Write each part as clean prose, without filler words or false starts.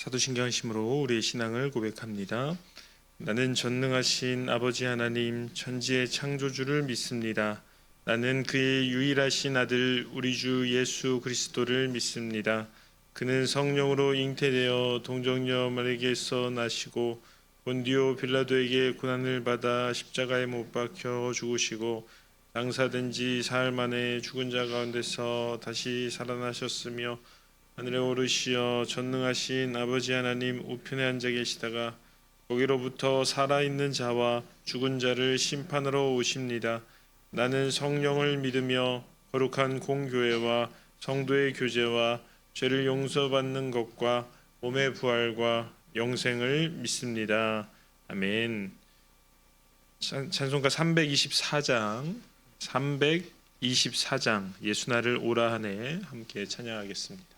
사도신경 힘으로 우리의 신앙을 고백합니다. 나는 전능하신 아버지 하나님 천지의 창조주를 믿습니다. 나는 그의 유일하신 아들 우리 주 예수 그리스도를 믿습니다. 그는 성령으로 잉태되어 동정녀 마리아에게서 나시고 본디오 빌라도에게 고난을 받아 십자가에 못 박혀 죽으시고 장사된 지 사흘 만에 죽은 자 가운데서 다시 살아나셨으며 하늘에 오르시어 전능하신 아버지 하나님 우편에 앉아 계시다가 거기로부터 살아있는 자와 죽은 자를 심판하러 오십니다. 나는 성령을 믿으며 거룩한 공교회와 성도의 교제와 죄를 용서받는 것과 몸의 부활과 영생을 믿습니다. 아멘. 찬송가 324장 예수 나를 오라 하네 함께 찬양하겠습니다.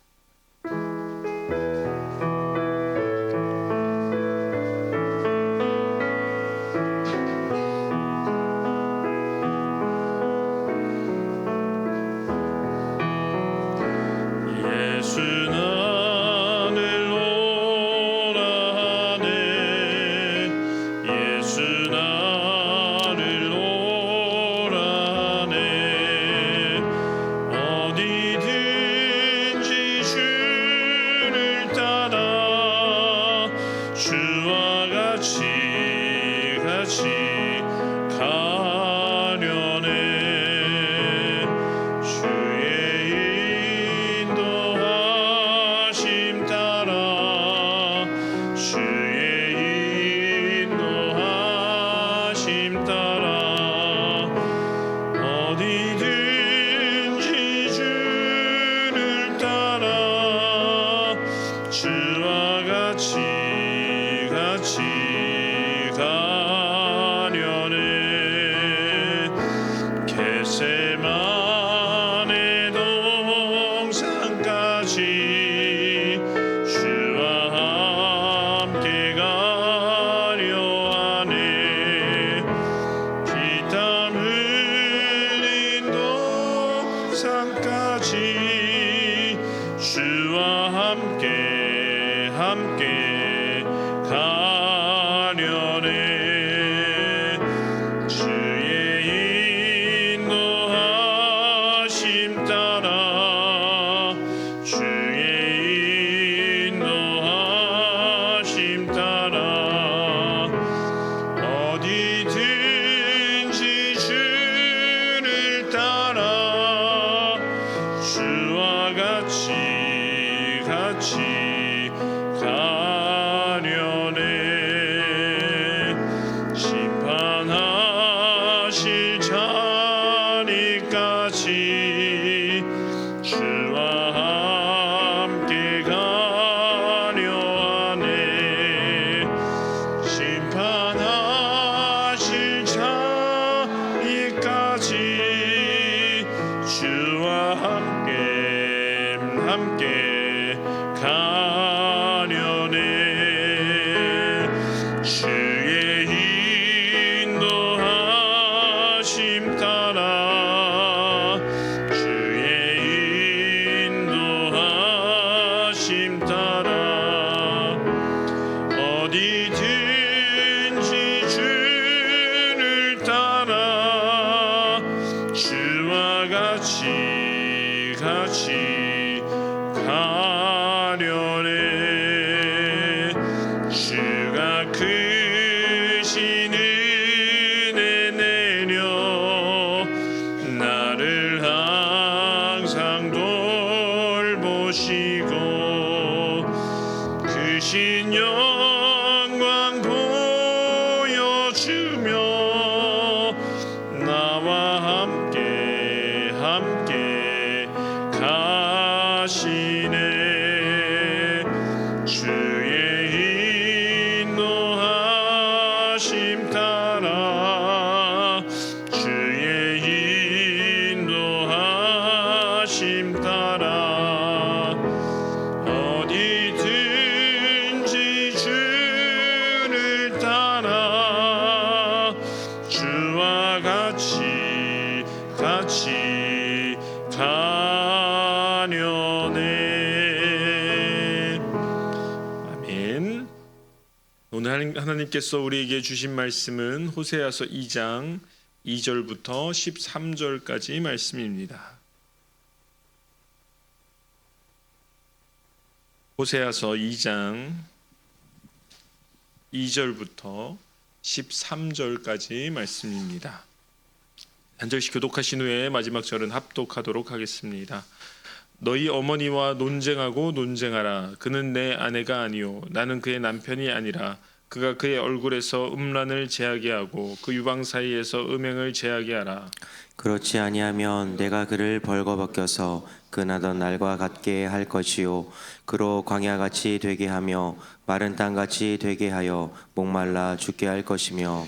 오늘 하나님께서 우리에게 주신 말씀은 호세아서 2장 2절부터 13절까지 말씀입니다. 호세아서 2장 2절부터 13절까지 말씀입니다. 한 절씩 교독하신 후에 마지막 절은 합독하도록 하겠습니다. 너희 어머니와 논쟁하고 논쟁하라. 그는 내 아내가 아니요 나는 그의 남편이 아니라 그가 그의 얼굴에서 음란을 제하게 하고 그 유방 사이에서 음행을 제하게 하라. 그렇지 아니하면 내가 그를 벌거벗겨서 그 나던 날과 같게 할 것이요 그로 광야같이 되게 하며 마른 땅같이 되게 하여 목말라 죽게 할 것이며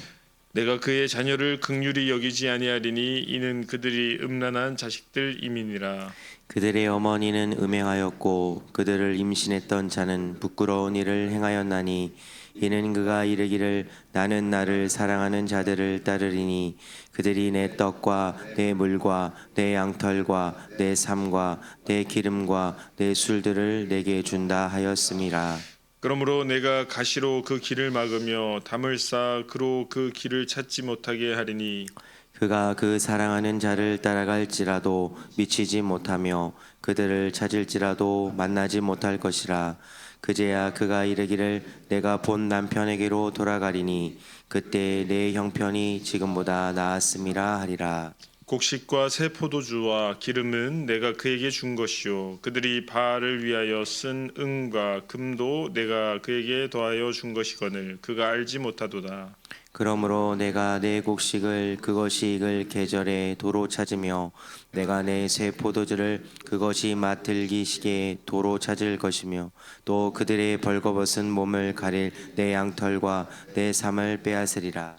내가 그의 자녀를 긍휼히 여기지 아니하리니 이는 그들이 음란한 자식들임이니라. 그들의 어머니는 음행하였고 그들을 임신했던 자는 부끄러운 일을 행하였나니 이는 그가 이르기를 나는 나를 사랑하는 자들을 따르리니 그들이 내 떡과 내 물과 내 양털과 내 삶과 내 기름과 내 술들을 내게 준다 하였음이라. 그러므로 내가 가시로 그 길을 막으며 담을 쌓아 그로 그 길을 찾지 못하게 하리니 그가 그 사랑하는 자를 따라갈지라도 미치지 못하며 그들을 찾을지라도 만나지 못할 것이라. 그제야 그가 이르기를 내가 본 남편에게로 돌아가리니 그때 내 형편이 지금보다 나았음이라 하리라. 곡식과 새 포도주와 기름은 내가 그에게 준 것이요 그들이 바알을 위하여 쓴 은과 금도 내가 그에게 더하여 준 것이거늘 그가 알지 못하도다. 그러므로 내가 내 곡식을 그것이 익을 계절에 도로 찾으며 내가 내 새 포도주를 그것이 맛들기 시기에 도로 찾을 것이며 또 그들의 벌거벗은 몸을 가릴 내 양털과 내 삶을 빼앗으리라.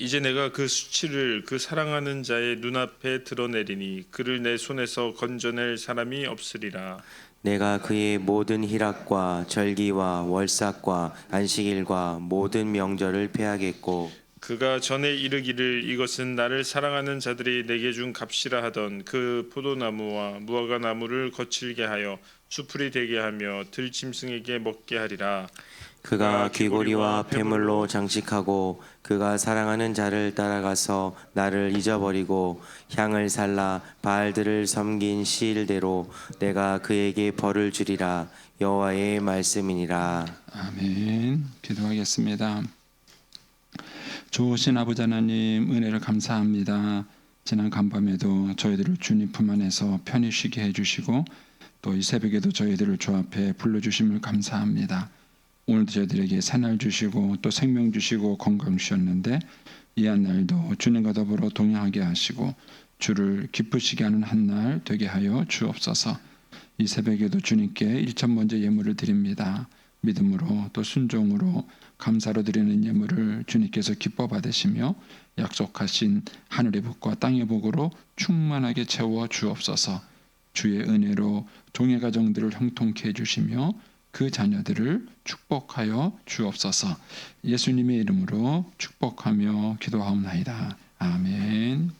이제 내가 그 수치를 그 사랑하는 자의 눈앞에 드러내리니 그를 내 손에서 건져낼 사람이 없으리라. 내가 그의 모든 희락과 절기와 월삭과 안식일과 모든 명절을 폐하겠고 그가 전에 이르기를 이것은 나를 사랑하는 자들이 내게 준 값이라 하던 그 포도나무와 무화과 나무를 거칠게 하여 수풀이 되게 하며 들짐승에게 먹게 하리라. 그가 귀고리와 폐물로 장식하고 그가 사랑하는 자를 따라가서 나를 잊어버리고 향을 살라 바알들을 섬긴 시일대로 내가 그에게 벌을 주리라. 여호와의 말씀이니라. 아멘. 기도하겠습니다. 좋으신 아버지 하나님 은혜를 감사합니다. 지난 간밤에도 저희들을 주님 품 안에서 편히 쉬게 해주시고 또 이 새벽에도 저희들을 주 앞에 불러주심을 감사합니다. 오늘도 저희들에게 새날 주시고 또 생명 주시고 건강 주셨는데 이 한 날도 주님과 더불어 동행하게 하시고 주를 기쁘시게 하는 한 날 되게 하여 주옵소서. 이 새벽에도 주님께 일천 번째 예물을 드립니다. 믿음으로 또 순종으로 감사로 드리는 예물을 주님께서 기뻐 받으시며 약속하신 하늘의 복과 땅의 복으로 충만하게 채워 주옵소서. 주의 은혜로 종의 가정들을 형통케 해주시며 그 자녀들을 축복하여 주옵소서. 예수님의 이름으로 축복하며 기도하옵나이다. 아멘.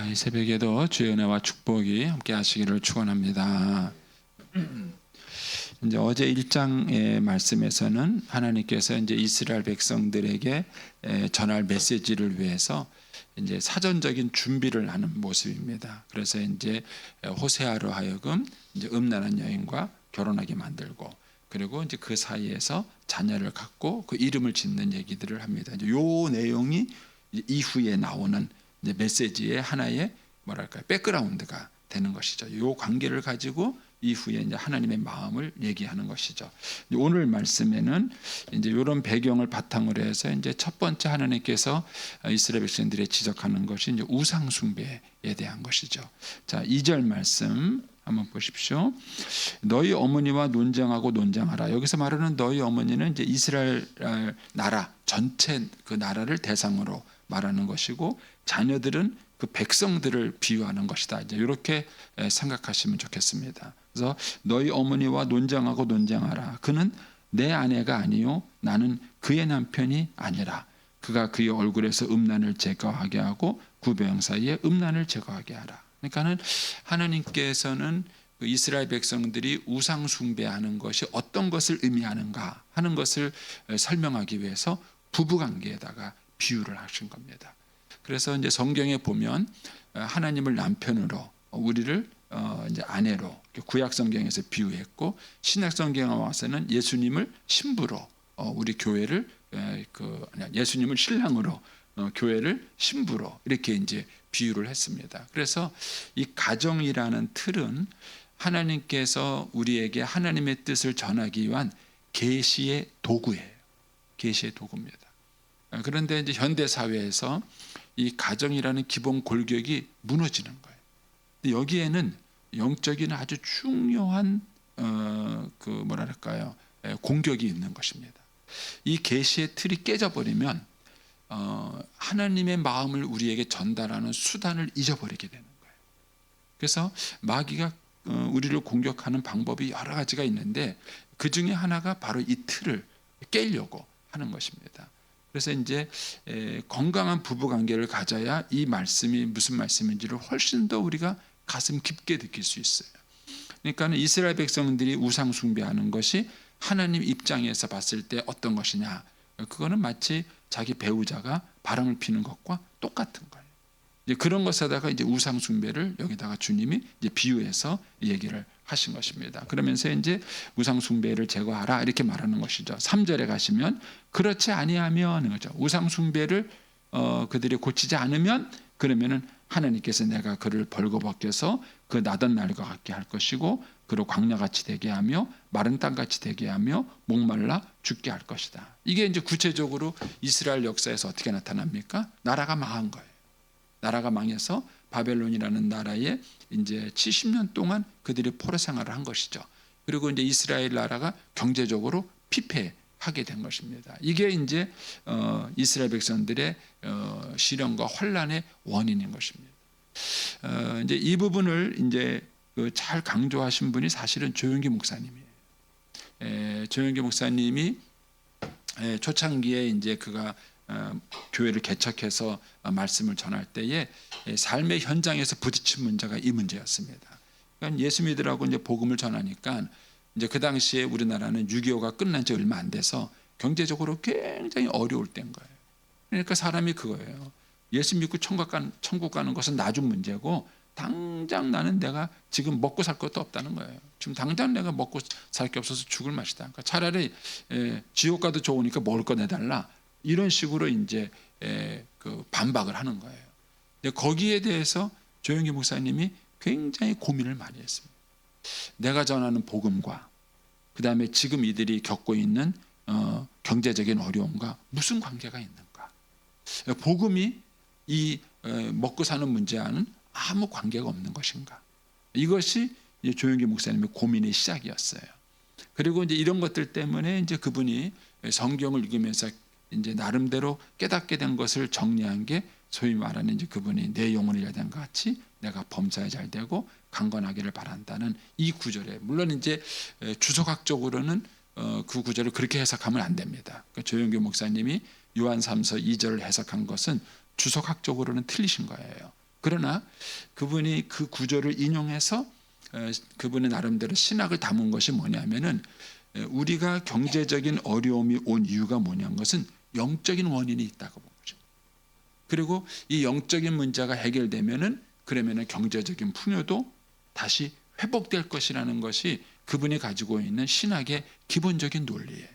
이 새벽에도 주의 은혜와 축복이 함께 하시기를 축원합니다. 이제 어제 1장의 말씀에서는 하나님께서 이제 이스라엘 백성들에게 전할 메시지를 위해서 이제 사전적인 준비를 하는 모습입니다. 그래서 이제 호세아로 하여금 이제 음란한 여인과 결혼하게 만들고 그리고 이제 그 사이에서 자녀를 갖고 그 이름을 짓는 얘기들을 합니다. 이제 요 내용이 이제 이후에 나오는 이제 메시지의 하나의 뭐랄까 백그라운드가 되는 것이죠. 요 관계를 가지고 이후에 이제 하나님의 마음을 얘기하는 것이죠. 오늘 말씀에는 이제 이런 배경을 바탕으로 해서 이제 첫 번째 하나님께서 이스라엘 백성들에 지적하는 것이 이제 우상 숭배에 대한 것이죠. 자, 2절 말씀 한번 보십시오. 너희 어머니와 논쟁하고 논쟁하라. 여기서 말하는 너희 어머니는 이제 이스라엘 나라 전체 그 나라를 대상으로 말하는 것이고 자녀들은 그 백성들을 비유하는 것이다. 이제 이렇게 생각하시면 좋겠습니다. 그래서 너희 어머니와 논쟁하고 논쟁하라. 그는 내 아내가 아니요 나는 그의 남편이 아니라 그가 그의 얼굴에서 음란을 제거하게 하고 구배영 사이에 음란을 제거하게 하라. 그러니까는 하나님께서는 그 이스라엘 백성들이 우상 숭배하는 것이 어떤 것을 의미하는가 하는 것을 설명하기 위해서 부부 관계에다가 비유를 하신 겁니다. 그래서 이제 성경에 보면 하나님을 남편으로, 우리를 이제 아내로 구약 성경에서 비유했고, 신약 성경에 와서는 예수님을 신부로, 우리 교회를 예수님을 신랑으로, 교회를 신부로 이렇게 이제 비유를 했습니다. 그래서 이 가정이라는 틀은 하나님께서 우리에게 하나님의 뜻을 전하기 위한 계시의 도구예요. 계시의 도구입니다. 그런데 이제 현대 사회에서 이 가정이라는 기본 골격이 무너지는 거예요. 여기에는 영적인 아주 중요한 공격이 있는 것입니다. 이 계시의 틀이 깨져버리면 하나님의 마음을 우리에게 전달하는 수단을 잊어버리게 되는 거예요. 그래서 마귀가 우리를 공격하는 방법이 여러 가지가 있는데 그 중에 하나가 바로 이 틀을 깨려고 하는 것입니다. 그래서 이제 건강한 부부 관계를 가져야 이 말씀이 무슨 말씀인지를 훨씬 더 우리가 가슴 깊게 느낄 수 있어요. 그러니까 이스라엘 백성들이 우상 숭배하는 것이 하나님 입장에서 봤을 때 어떤 것이냐? 그거는 마치 자기 배우자가 바람을 피는 것과 똑같은 거예요. 이제 그런 것에다가 이제 우상 숭배를 여기다가 주님이 이제 비유해서 얘기를 하신 것입니다. 그러면서 이제 우상 숭배를 제거하라 이렇게 말하는 것이죠. 3절에 가시면 그렇지 아니하면 거죠. 우상 숭배를 그들이 고치지 않으면 그러면은 하나님께서 내가 그를 벌거벗겨서 그 나던 날과 같게 할 것이고 그를 광야같이 되게 하며 마른 땅같이 되게 하며 목말라 죽게 할 것이다. 이게 이제 구체적으로 이스라엘 역사에서 어떻게 나타납니까? 나라가 망한 거예요. 나라가 망해서 바벨론이라는 나라에 이제 70년 동안 그들이 포로 생활을 한 것이죠. 그리고 이제 이스라엘 나라가 경제적으로 피폐하게 된 것입니다. 이게 이제 이스라엘 백성들의 시련과 혼란의 원인인 것입니다. 이제 이 부분을 이제 잘 강조하신 분이 사실은 조영기 목사님이에요. 조영기 목사님이 초창기에 이제 그가 교회를 개척해서 말씀을 전할 때에 삶의 현장에서 부딪힌 문제가 이 문제였습니다. 그러니까 예수 믿으라고 이제 복음을 전하니까 이제 그 당시에 우리나라는 6.25가 끝난 지 얼마 안 돼서 경제적으로 굉장히 어려울 때인 거예요. 그러니까 사람이 그거예요. 예수 믿고 천국 가는 것은 나중 문제고 당장 나는 내가 지금 먹고 살 것도 없다는 거예요. 지금 당장 내가 먹고 살 게 없어서 죽을 맛이다. 그러니까 차라리 지옥 가도 좋으니까 먹을 거 내달라. 이런 식으로 이제 그 반박을 하는 거예요. 거기에 대해서 조영기 목사님이 굉장히 고민을 많이 했습니다. 내가 전하는 복음과 그 다음에 지금 이들이 겪고 있는 경제적인 어려움과 무슨 관계가 있는가? 복음이 이 먹고 사는 문제와는 아무 관계가 없는 것인가? 이것이 조영기 목사님의 고민의 시작이었어요. 그리고 이제 이런 것들 때문에 이제 그분이 성경을 읽으면서 이제 나름대로 깨닫게 된 것을 정리한 게 소위 말하는 이제 그분이 내 영혼이 잘 된 것 같이 내가 범사에 잘 되고 강건하기를 바란다는 이 구절에, 물론 이제 주석학적으로는 그 구절을 그렇게 해석하면 안 됩니다. 그러니까 조영기 목사님이 요한 3서 2절을 해석한 것은 주석학적으로는 틀리신 거예요. 그러나 그분이 그 구절을 인용해서 그분의 나름대로 신학을 담은 것이 뭐냐면은 우리가 경제적인 어려움이 온 이유가 뭐냐는 것은 영적인 원인이 있다고 본 거죠. 그리고 이 영적인 문제가 해결되면은 그러면은 경제적인 풍요도 다시 회복될 것이라는 것이 그분이 가지고 있는 신학의 기본적인 논리예요.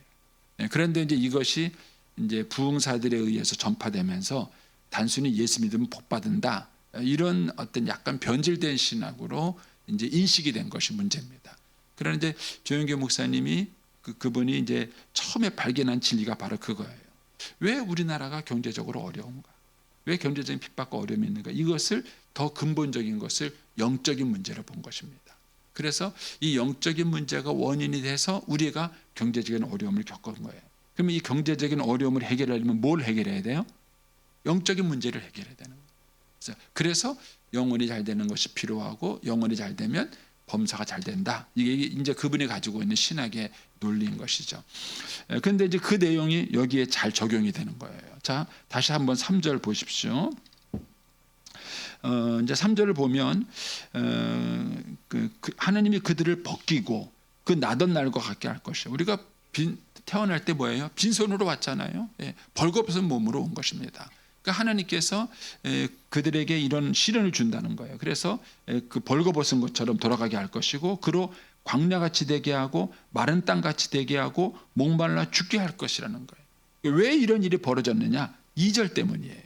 그런데 이제 이것이 이제 부흥사들에 의해서 전파되면서 단순히 예수 믿으면 복 받는다 이런 어떤 약간 변질된 신학으로 이제 인식이 된 것이 문제입니다. 그런데 조영기 목사님이 그분이 이제 처음에 발견한 진리가 바로 그거예요. 왜 우리나라가 경제적으로 어려운가? 왜 경제적인 핍박과 어려움이 있는가? 이것을 더 근본적인 것을 영적인 문제로 본 것입니다. 그래서 이 영적인 문제가 원인이 돼서 우리가 경제적인 어려움을 겪은 거예요. 그러면 이 경제적인 어려움을 해결하려면 뭘 해결해야 돼요? 영적인 문제를 해결해야 되는 거예요. 그래서 영혼이 잘 되는 것이 필요하고 영혼이 잘 되면 범사가 잘 된다. 이게 이제 그분이 가지고 있는 신학의 논리인 것이죠. 그런데 이제 그 내용이 여기에 잘 적용이 되는 거예요. 자, 다시 한번 3절 보십시오. 이제 3절을 보면 하나님이 그들을 벗기고 그 나던 날과 같게 할 것이요. 우리가 태어날 때 뭐예요? 빈손으로 왔잖아요. 예, 벌거벗은 몸으로 온 것입니다. 그러니까 하나님께서 그들에게 이런 시련을 준다는 거예요. 그래서 그 벌거벗은 것처럼 돌아가게 할 것이고, 그로 광야같이 되게 하고 마른 땅같이 되게 하고 목말라 죽게 할 것이라는 거예요. 왜 이런 일이 벌어졌느냐? 2절 때문이에요.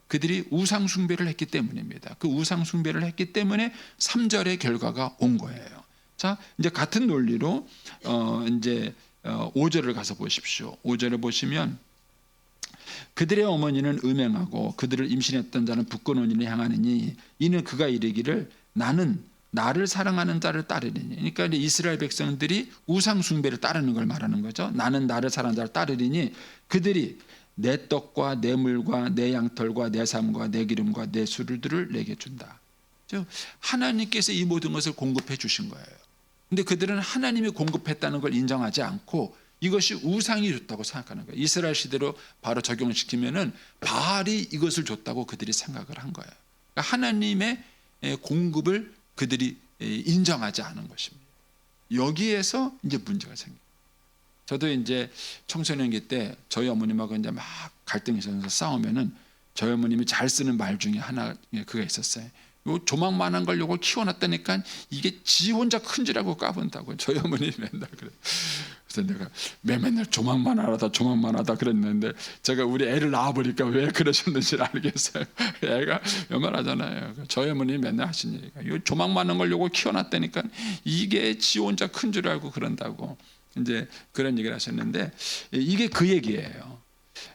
그들이 우상 숭배를 했기 때문입니다. 그 우상 숭배를 했기 때문에 3절의 결과가 온 거예요. 자, 이제 같은 논리로 이제 5절을 가서 보십시오. 5절을 보시면 그들의 어머니는 음행하고 그들을 임신했던 자는 부끄러운 일을 향하느니 이는 그가 이르기를 나는 나를 사랑하는 자를 따르리니. 그러니까 이제 이스라엘 백성들이 우상 숭배를 따르는 걸 말하는 거죠. 나는 나를 사랑하는 자를 따르리니 그들이 내 떡과 내 물과 내 양털과 내 삶과 내 기름과 내 술들을 내게 준다. 하나님께서 이 모든 것을 공급해 주신 거예요. 근데 그들은 하나님이 공급했다는 걸 인정하지 않고 이것이 우상이 줬다고 생각하는 거예요. 이스라엘 시대로 바로 적용시키면은 바알이 이것을 줬다고 그들이 생각을 한 거예요. 그러니까 하나님의 공급을 그들이 인정하지 않은 것입니다. 여기에서 이제 문제가 생겨요. 저도 이제 청소년기 때 저희 어머님하고 이제 막 갈등이 있어서 싸우면은 저희 어머님이 잘 쓰는 말 중에 하나 그가 있었어요. 요 조망만한 걸 요걸 키워놨다니까 이게 지 혼자 큰 줄 알고 까본다고 저희 어머님이 맨날 그래. 그래서 내가 맨날 조망만하다 그랬는데 제가 우리 애를 낳아보니까 왜 그러셨는지 알겠어요. 애가 요만하잖아요. 저희 어머님이 맨날 하신 얘기가 요 조망만한 걸 요걸 키워놨다니까 이게 지 혼자 큰 줄 알고 그런다고 이제 그런 얘기를 하셨는데 이게 그 얘기예요.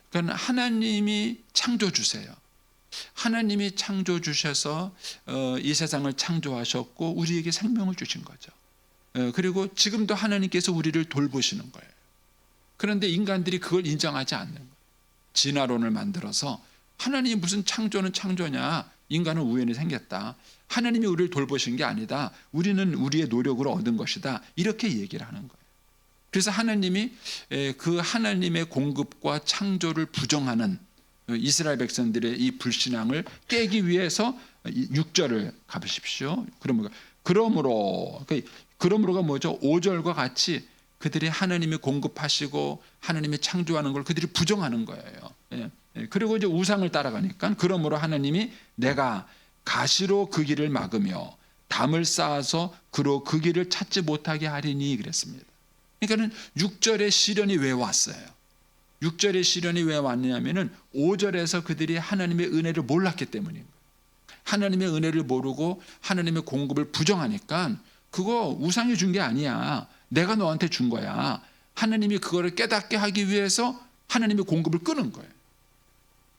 그러니까 하나님이 창조 주세요. 하나님이 창조 주셔서 이 세상을 창조하셨고 우리에게 생명을 주신 거죠. 그리고 지금도 하나님께서 우리를 돌보시는 거예요. 그런데 인간들이 그걸 인정하지 않는 거예요. 진화론을 만들어서 하나님이 무슨 창조는 창조냐, 인간은 우연히 생겼다, 하나님이 우리를 돌보신 게 아니다, 우리는 우리의 노력으로 얻은 것이다, 이렇게 얘기를 하는 거예요. 그래서 하나님이 그 하나님의 공급과 창조를 부정하는 이스라엘 백성들의 이 불신앙을 깨기 위해서 6절을 가보십시오. 그러므로가 뭐죠? 5절과 같이 그들이 하나님이 공급하시고 하나님이 창조하는 걸 그들이 부정하는 거예요. 그리고 이제 우상을 따라가니까 그러므로 하나님이 내가 가시로 그 길을 막으며 담을 쌓아서 그로 그 길을 찾지 못하게 하리니 그랬습니다. 그러니까는 6절의 시련이 왜 왔어요? 6절의 시련이 왜 왔냐면은 5절에서 그들이 하나님의 은혜를 몰랐기 때문입니다. 하나님의 은혜를 모르고 하나님의 공급을 부정하니까 그거 우상이 준 게 아니야. 내가 너한테 준 거야. 하나님이 그거를 깨닫게 하기 위해서 하나님의 공급을 끊은 거예요.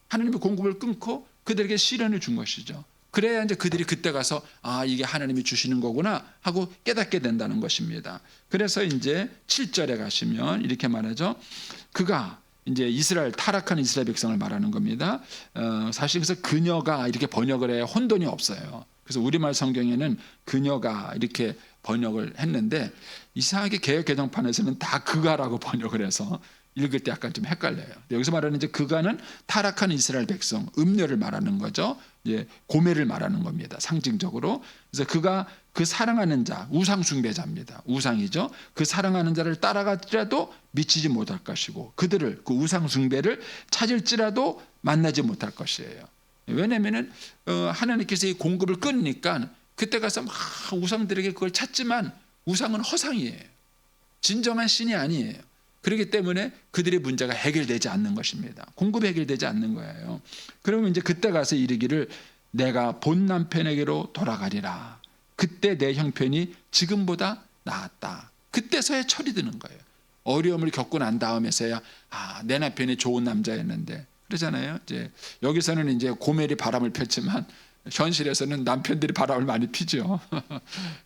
하나님의 공급을 끊고 그들에게 시련을 준 것이죠. 그래야 이제 그들이 그때 가서 아, 이게 하나님이 주시는 거구나 하고 깨닫게 된다는 것입니다. 그래서 이제 7절에 가시면 이렇게 말하죠. 그가 이제 타락한 이스라엘 백성을 말하는 겁니다. 사실 그래서 그녀가 이렇게 번역을 해야 혼돈이 없어요. 그래서 우리말 성경에는 그녀가 이렇게 번역을 했는데 이상하게 개역 개정판에서는 다 그가라고 번역을 해서 읽을 때 약간 좀 헷갈려요. 여기서 말하는 이제 그가는 타락한 이스라엘 백성, 음녀를 말하는 거죠. 이제 고멜을 말하는 겁니다. 상징적으로. 그래서 그가 그 사랑하는 자, 우상 숭배자입니다. 우상이죠. 그 사랑하는 자를 따라갈지라도 미치지 못할 것이고 그들을 그 우상 숭배를 찾을지라도 만나지 못할 것이에요. 왜냐하면은 하나님께서 이 공급을 끊으니까 그때 가서 막 우상들에게 그걸 찾지만 우상은 허상이에요. 진정한 신이 아니에요. 그렇기 때문에 그들의 문제가 해결되지 않는 것입니다. 공급이 해결되지 않는 거예요. 그러면 이제 그때 가서 이르기를 내가 본 남편에게로 돌아가리라. 그때 내 형편이 지금보다 나았다. 그때서야 철이 드는 거예요. 어려움을 겪고 난 다음에서야 아, 내 남편이 좋은 남자였는데 그러잖아요. 이제 여기서는 이제 고멜이 바람을 폈지만 현실에서는 남편들이 바람을 많이 피죠.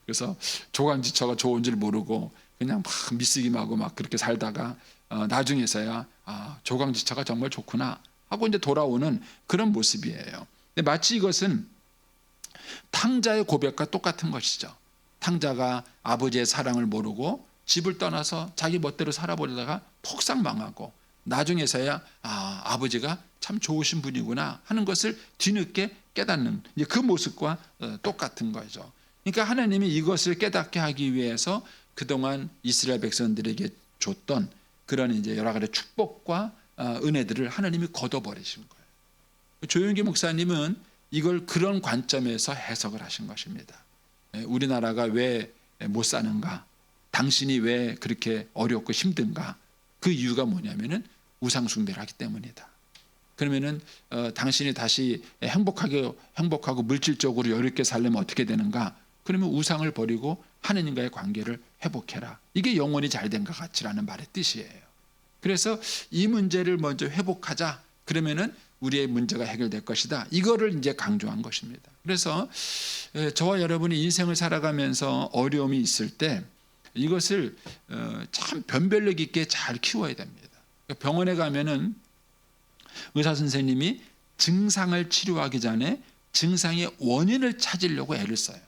그래서 조강지처가 좋은 줄 모르고 그냥 막 미쓰기만 하고 막 그렇게 살다가 나중에서야 아, 조강지처가 정말 좋구나 하고 이제 돌아오는 그런 모습이에요. 근데 마치 이것은 탕자의 고백과 똑같은 것이죠. 탕자가 아버지의 사랑을 모르고 집을 떠나서 자기 멋대로 살아보려다가 폭삭 망하고 나중에서야 아, 아버지가 참 좋으신 분이구나 하는 것을 뒤늦게 깨닫는 이제 그 모습과 똑같은 거죠. 그러니까 하나님이 이것을 깨닫게 하기 위해서 그동안 이스라엘 백성들에게 줬던 그런 이제 여러 가지 축복과 은혜들을 하나님이 걷어버리신 거예요. 조용기 목사님은 이걸 그런 관점에서 해석을 하신 것입니다. 우리나라가 왜 못 사는가? 당신이 왜 그렇게 어렵고 힘든가? 그 이유가 뭐냐면은 우상 숭배를 하기 때문이다. 그러면은 당신이 다시 행복하고 물질적으로 여유롭게 살려면 어떻게 되는가? 그러면 우상을 버리고 하느님과의 관계를 회복해라. 이게 영혼이 잘된 것 같이라는 말의 뜻이에요. 그래서 이 문제를 먼저 회복하자. 그러면은 우리의 문제가 해결될 것이다. 이거를 이제 강조한 것입니다. 그래서 저와 여러분이 인생을 살아가면서 어려움이 있을 때 이것을 참 변별력 있게 잘 키워야 됩니다. 병원에 가면은 의사 선생님이 증상을 치료하기 전에 증상의 원인을 찾으려고 애를 써요.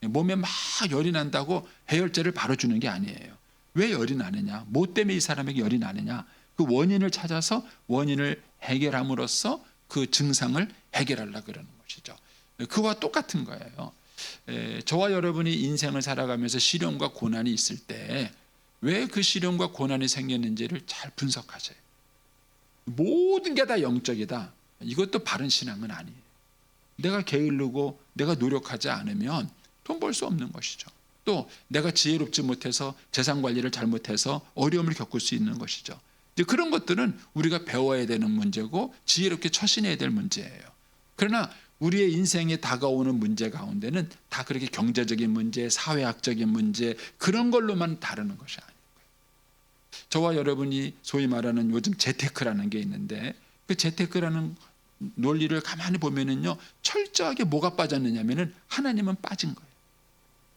몸에 막 열이 난다고 해열제를 바로 주는 게 아니에요. 왜 열이 나느냐? 뭐 때문에 이 사람에게 열이 나느냐? 그 원인을 찾아서 원인을 해결함으로써 그 증상을 해결하려고 그러는 것이죠. 그와 똑같은 거예요. 저와 여러분이 인생을 살아가면서 시련과 고난이 있을 때 왜 그 시련과 고난이 생겼는지를 잘 분석하세요. 모든 게 다 영적이다. 이것도 바른 신앙은 아니에요. 내가 게으르고 내가 노력하지 않으면 돈 벌 수 없는 것이죠. 또 내가 지혜롭지 못해서 재산 관리를 잘못해서 어려움을 겪을 수 있는 것이죠. 이제 그런 것들은 우리가 배워야 되는 문제고 지혜롭게 처신해야 될 문제예요. 그러나 우리의 인생에 다가오는 문제 가운데는 다 그렇게 경제적인 문제, 사회학적인 문제 그런 걸로만 다루는 것이 아니에요. 저와 여러분이 소위 말하는 요즘 재테크라는 게 있는데 그 재테크라는 논리를 가만히 보면은요 철저하게 뭐가 빠졌느냐면은 하나님은 빠진 거예요.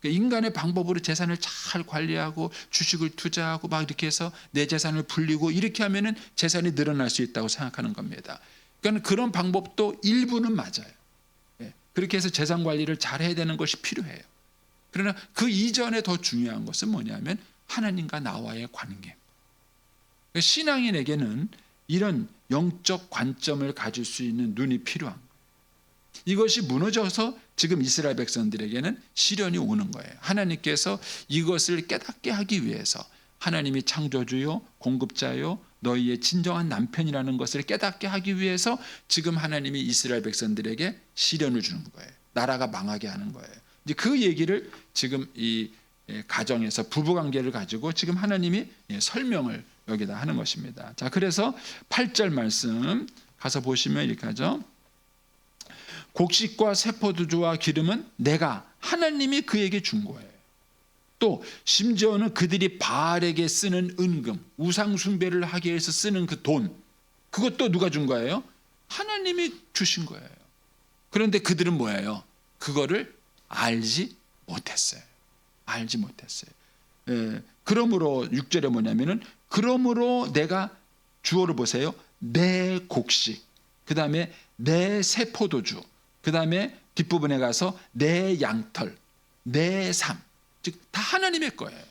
인간의 방법으로 재산을 잘 관리하고 주식을 투자하고 막 이렇게 해서 내 재산을 불리고 이렇게 하면은 재산이 늘어날 수 있다고 생각하는 겁니다. 그러니까 그런 방법도 일부는 맞아요. 그렇게 해서 재산 관리를 잘 해야 되는 것이 필요해요. 그러나 그 이전에 더 중요한 것은 뭐냐면 하나님과 나와의 관계. 신앙인에게는 이런 영적 관점을 가질 수 있는 눈이 필요한 거예요. 이것이 무너져서 지금 이스라엘 백성들에게는 시련이 오는 거예요. 하나님께서 이것을 깨닫게 하기 위해서 하나님이 창조주요 공급자요 너희의 진정한 남편이라는 것을 깨닫게 하기 위해서 지금 하나님이 이스라엘 백성들에게 시련을 주는 거예요. 나라가 망하게 하는 거예요. 이제 그 얘기를 지금 이 가정에서 부부관계를 가지고 지금 하나님이 설명을 여기다 하는 것입니다. 자, 그래서 8절 말씀 가서 보시면 이렇게 하죠. 곡식과 세포두주와 기름은 내가 하나님이 그에게 준 거예요. 또 심지어는 그들이 바알에게 쓰는 은금, 우상 숭배를 하기 위해서 쓰는 그 돈, 그것도 누가 준 거예요? 하나님이 주신 거예요. 그런데 그들은 뭐예요? 그거를 알지 못했어요. 알지 못했어요. 그러므로 6절에 뭐냐면은 그러므로 내가 주어를 보세요. 내 곡식, 그 다음에 내 세포도주, 그 다음에 뒷부분에 가서 내 양털, 내 삶, 즉 다 하나님의 거예요.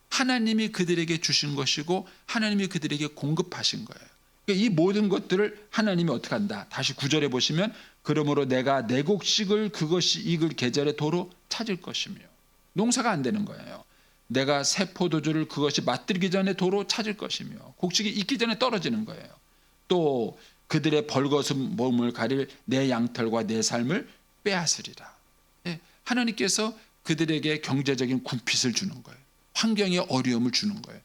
하나님이 그들에게 주신 것이고 하나님이 그들에게 공급하신 거예요. 그러니까 이 모든 것들을 하나님이 어떻게 한다? 다시 9절에 보시면 그러므로 내가 내 곡식을 그것이 익을 계절에 도로 찾을 것이며 농사가 안 되는 거예요. 내가 세포도주를 그것이 맛들기 전에 도로 찾을 것이며 곡식이 익기 전에 떨어지는 거예요. 또 그들의 벌거벗은 몸을 가릴 내 양털과 내 삶을 빼앗으리라. 하나님께서 그들에게 경제적인 궁핍을 주는 거예요. 환경에 어려움을 주는 거예요.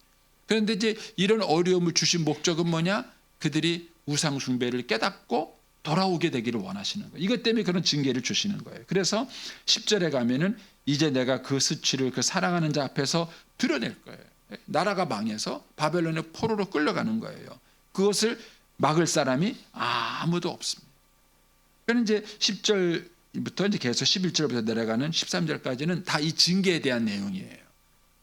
그런데 이제 이런 어려움을 주신 목적은 뭐냐? 그들이 우상 숭배를 깨닫고 돌아오게 되기를 원하시는 거예요. 이것 때문에 그런 징계를 주시는 거예요. 그래서 10절에 가면은 이제 내가 그 수치를 그 사랑하는 자 앞에서 드러낼 거예요. 나라가 망해서 바벨론의 포로로 끌려가는 거예요. 그것을 막을 사람이 아무도 없습니다. 그러니까 이제 10절부터 이제 계속 11절부터 내려가는 13절까지는 다 이 징계에 대한 내용이에요.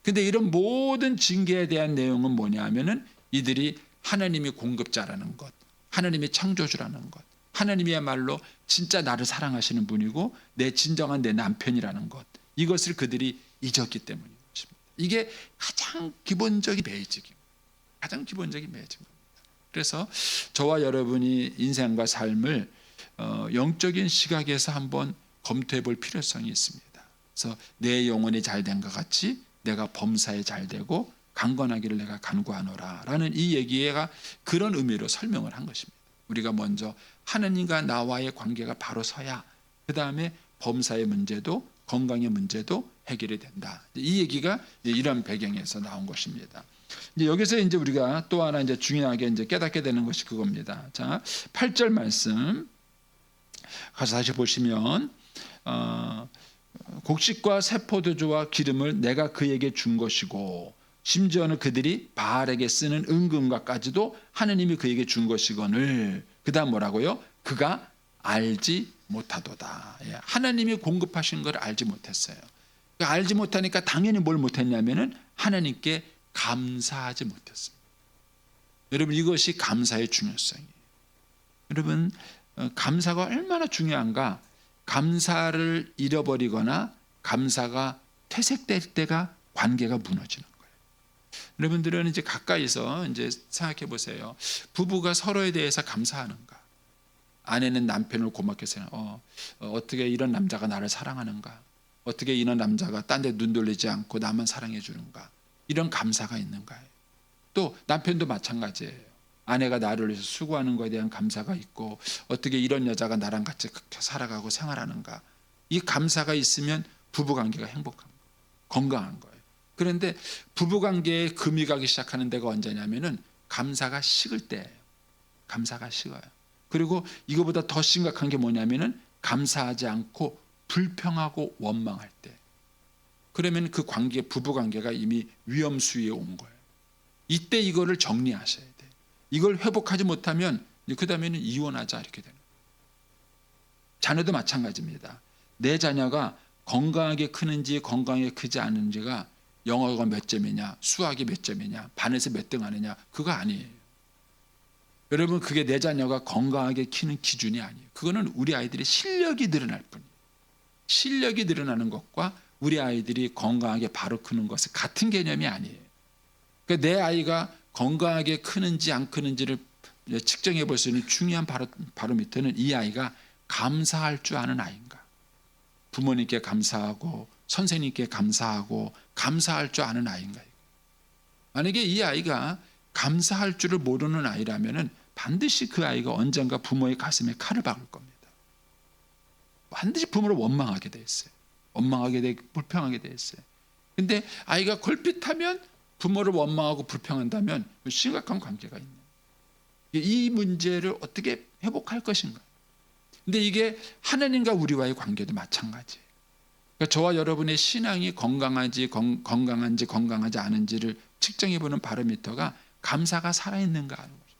근데 이런 모든 징계에 대한 내용은 뭐냐 하면은 이들이 하나님이 공급자라는 것, 하나님이 창조주라는 것, 하나님이야말로 진짜 나를 사랑하시는 분이고 내 진정한 내 남편이라는 것, 이것을 그들이 잊었기 때문인 것입니다. 이게 가장 기본적인 베이직입니다. 가장 기본적인 베이직입니다. 그래서 저와 여러분이 인생과 삶을 영적인 시각에서 한번 검토해 볼 필요성이 있습니다. 그래서 내 영혼이 잘된 것 같이 내가 범사에 잘되고 강건하기를 내가 간구하노라 라는 이 얘기가 그런 의미로 설명을 한 것입니다. 우리가 먼저 하나님과 나와의 관계가 바로 서야 그 다음에 범사의 문제도 건강의 문제도 해결이 된다. 이 얘기가 이런 배경에서 나온 것입니다. 이제 여기서 이제 우리가 또 하나 이제 중요하게 이제 깨닫게 되는 것이 그겁니다. 자, 8절 말씀 가서 다시 보시면 곡식과 새 포도주와 기름을 내가 그에게 준 것이고 심지어는 그들이 바알에게 쓰는 은금과까지도 하느님이 그에게 준 것이거늘 그다음 뭐라고요? 그가 알지 못하도다. 하나님이 공급하신 걸 알지 못했어요. 알지 못하니까 당연히 뭘 못했냐면은 하나님께 감사하지 못했습니다. 여러분 이것이 감사의 중요성이에요. 여러분 감사가 얼마나 중요한가? 감사를 잃어버리거나 감사가 퇴색될 때가 관계가 무너지는 거예요. 여러분들은 이제 가까이서 이제 생각해 보세요. 부부가 서로에 대해서 감사하는가? 아내는 남편을 고맙게 생각. 어떻게 이런 남자가 나를 사랑하는가? 어떻게 이런 남자가 딴 데 눈 돌리지 않고 나만 사랑해 주는가? 이런 감사가 있는가요? 또 남편도 마찬가지예요. 아내가 나를 위해서 수고하는 것에 대한 감사가 있고 어떻게 이런 여자가 나랑 같이 살아가고 생활하는가? 이 감사가 있으면 부부관계가 행복한 거예요. 건강한 거예요. 그런데 부부관계에 금이 가기 시작하는 데가 언제냐면은 감사가 식을 때예요. 감사가 식어요. 그리고 이거보다 더 심각한 게 뭐냐면은 감사하지 않고 불평하고 원망할 때. 그러면 그 관계, 부부관계가 이미 위험 수위에 온 거예요. 이때 이거를 정리하셔야 돼요. 이걸 회복하지 못하면 그 다음에는 이혼하자 이렇게 되는 거예요. 자녀도 마찬가지입니다. 내 자녀가 건강하게 크는지 건강하게 크지 않은지가 영어가 몇 점이냐, 수학이 몇 점이냐, 반에서 몇 등 하느냐 그거 아니에요. 여러분 그게 내 자녀가 건강하게 키는 기준이 아니에요. 그거는 우리 아이들의 실력이 늘어날 뿐이에요. 실력이 늘어나는 것과 우리 아이들이 건강하게 바로 크는 것은 같은 개념이 아니에요. 그러니까 내 아이가 건강하게 크는지 안 크는지를 측정해 볼 수 있는 중요한 바로미터는 이 아이가 감사할 줄 아는 아이인가. 부모님께 감사하고 선생님께 감사하고 감사할 줄 아는 아이인가. 만약에 이 아이가 감사할 줄을 모르는 아이라면 반드시 그 아이가 언젠가 부모의 가슴에 칼을 박을 겁니다. 반드시 부모를 원망하게 돼 있어요. 원망하게 되고 불평하게 돼 있어요. 근데 아이가 걸핏하면 부모를 원망하고 불평한다면 심각한 관계가 있는 거예요. 이 문제를 어떻게 회복할 것인가. 근데 이게 하나님과 우리와의 관계도 마찬가지예요. 그러니까 저와 여러분의 신앙이 건강한지 건강하지 않은지를 측정해보는 바로미터가 감사가 살아있는가 하는 거죠.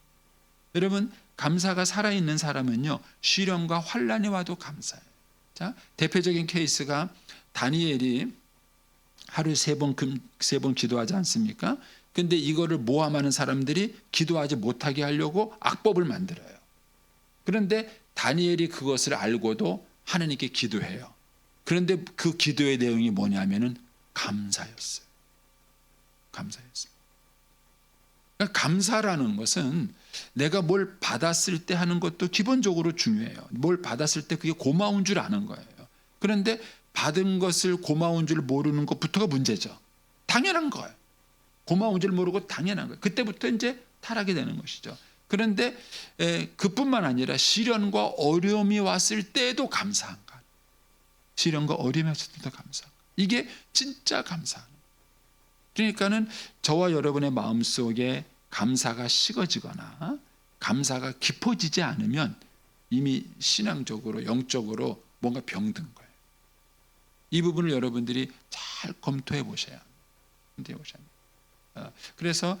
여러분 감사가 살아있는 사람은요 시련과 환란이 와도 감사해요. 자, 대표적인 케이스가 다니엘이 하루에 세 번 기도하지 않습니까? 근데 이거를 모함하는 사람들이 기도하지 못하게 하려고 악법을 만들어요. 그런데 다니엘이 그것을 알고도 하나님께 기도해요. 그런데 그 기도의 내용이 뭐냐면은 감사였어요. 감사였어요. 그러니까 감사라는 것은 내가 뭘 받았을 때 하는 것도 기본적으로 중요해요. 뭘 받았을 때 그게 고마운 줄 아는 거예요. 그런데 받은 것을 고마운 줄 모르는 것부터가 문제죠. 당연한 거예요. 고마운 줄 모르고 당연한 거예요. 그때부터 이제 타락이 되는 것이죠. 그런데 그뿐만 아니라 시련과 어려움이 왔을 때도 감사한가. 시련과 어려움이 왔을 때도 감사한가. 이게 진짜 감사하는 거예요. 그러니까는 저와 여러분의 마음속에 감사가 식어지거나 감사가 깊어지지 않으면 이미 신앙적으로 영적으로 뭔가 병든 거예요. 이 부분을 여러분들이 잘 검토해 보셔야 합니다. 그래서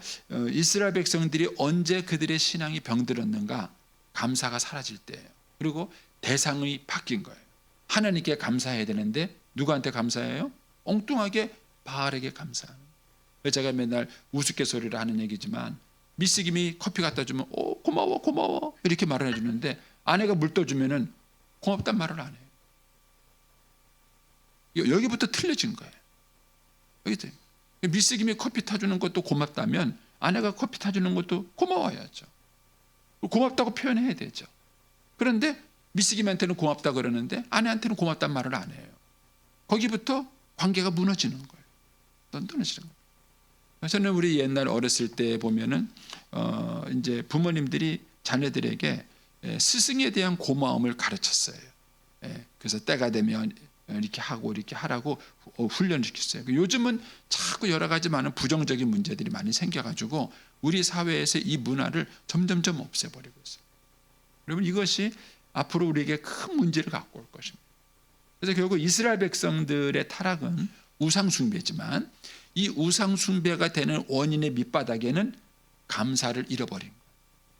이스라엘 백성들이 언제 그들의 신앙이 병들었는가? 감사가 사라질 때예요. 그리고 대상이 바뀐 거예요. 하나님께 감사해야 되는데 누구한테 감사해요? 엉뚱하게 바알에게 감사하는 거예요. 제가 맨날 우스갯소리를 하는 얘기지만 미스김이 커피 갖다 주면 고마워 이렇게 말을 해주는데 아내가 물 떠주면은 고맙단 말을 안 해요. 여기부터 틀려진 거예요. 미스김이 커피 타주는 것도 고맙다면 아내가 커피 타주는 것도 고마워야죠. 고맙다고 표현해야 되죠. 그런데 미쓰김한테는 고맙다 그러는데 아내한테는 고맙단 말을 안 해요. 거기부터 관계가 무너지는 거예요. 무너지는 거예요. 저는 우리 옛날 어렸을 때 보면은 이제 부모님들이 자녀들에게 스승에 대한 고마움을 가르쳤어요. 그래서 때가 되면 이렇게 하고 이렇게 하라고 훈련시켰어요. 요즘은 자꾸 여러 가지 많은 부정적인 문제들이 많이 생겨가지고 우리 사회에서 이 문화를 점점점 없애버리고 있어요. 여러분, 이것이 앞으로 우리에게 큰 문제를 갖고 올 것입니다. 그래서 결국 이스라엘 백성들의 타락은 우상숭배지만 이 우상숭배가 되는 원인의 밑바닥에는 감사를 잃어버린 거예요.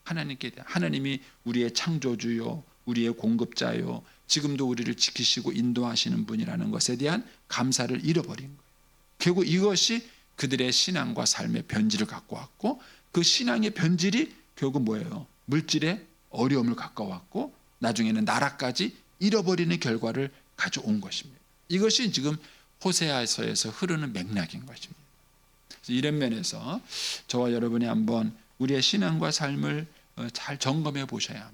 하나님께 대한, 하나님이 우리의 창조주요, 우리의 공급자요, 지금도 우리를 지키시고 인도하시는 분이라는 것에 대한 감사를 잃어버린 거예요. 결국 이것이 그들의 신앙과 삶의 변질을 갖고 왔고, 그 신앙의 변질이 결국 뭐예요? 물질의 어려움을 갖고 왔고, 나중에는 나라까지 잃어버리는 결과를 가져온 것입니다. 이것이 지금 호세아서에서 흐르는 맥락인 것입니다. 그래서 이런 면에서 저와 여러분이 한번 우리의 신앙과 삶을 잘 점검해 보셔야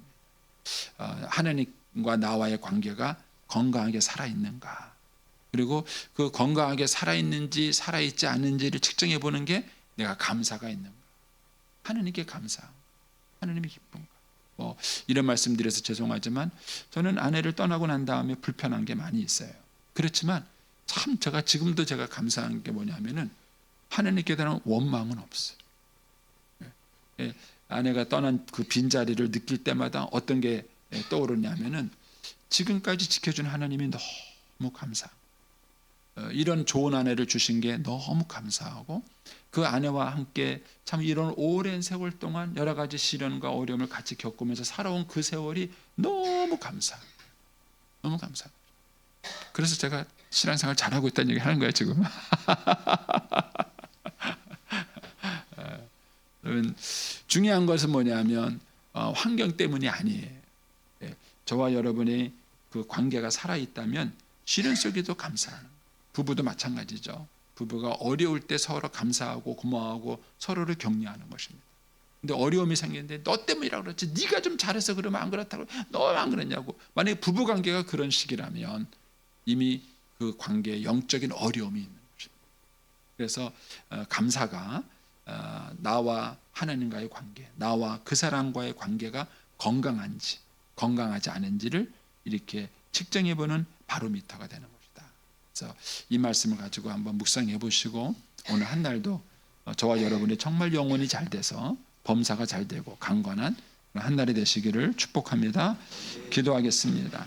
합니다. 하나님과 나와의 관계가 건강하게 살아있는가, 그리고 그 건강하게 살아있는지 살아있지 않은지를 측정해 보는 게 내가 감사가 있는가, 하나님께 감사, 하나님이 기쁜가. 이런 말씀 드려서 죄송하지만 저는 아내를 떠나고 난 다음에 불편한 게 많이 있어요. 그렇지만 참 제가 지금도 제가 감사한 게 뭐냐면은 하나님께 대한 원망은 없어요. 아내가 떠난 그 빈자리를 느낄 때마다 어떤 게 떠오르냐면은 지금까지 지켜준 하나님이 너무 감사. 이런 좋은 아내를 주신 게 너무 감사하고, 그 아내와 함께 참 이런 오랜 세월 동안 여러 가지 시련과 어려움을 같이 겪으면서 살아온 그 세월이 너무 감사, 너무 감사. 그래서 제가 신앙생활 잘하고 있다는 얘기 하는 거예요 지금. 여러분, 중요한 것은 뭐냐면 환경 때문이 아니에요. 저와 여러분의 그 관계가 살아있다면 시련 속에도 감사하는 거예요. 부부도 마찬가지죠. 부부가 어려울 때 서로 감사하고 고마워하고 서로를 격려하는 것입니다. 근데 어려움이 생기는데 너 때문이라고 그랬지, 네가 좀 잘해서 그러면 안 그렇다고, 너 안 그랬냐고. 만약에 부부관계가 그런 식이라면 이미 그 관계에 영적인 어려움이 있는 것입니다. 그래서 감사가 나와 하나님과의 관계, 나와 그 사람과의 관계가 건강한지 건강하지 않은지를 이렇게 측정해보는 바로미터가 되는 것입니다. 그래서 이 말씀을 가지고 한번 묵상해 보시고 오늘 한 날도 저와 여러분이 정말 영혼이 잘 돼서 범사가 잘 되고 강건한 한 날이 되시기를 축복합니다. 기도하겠습니다.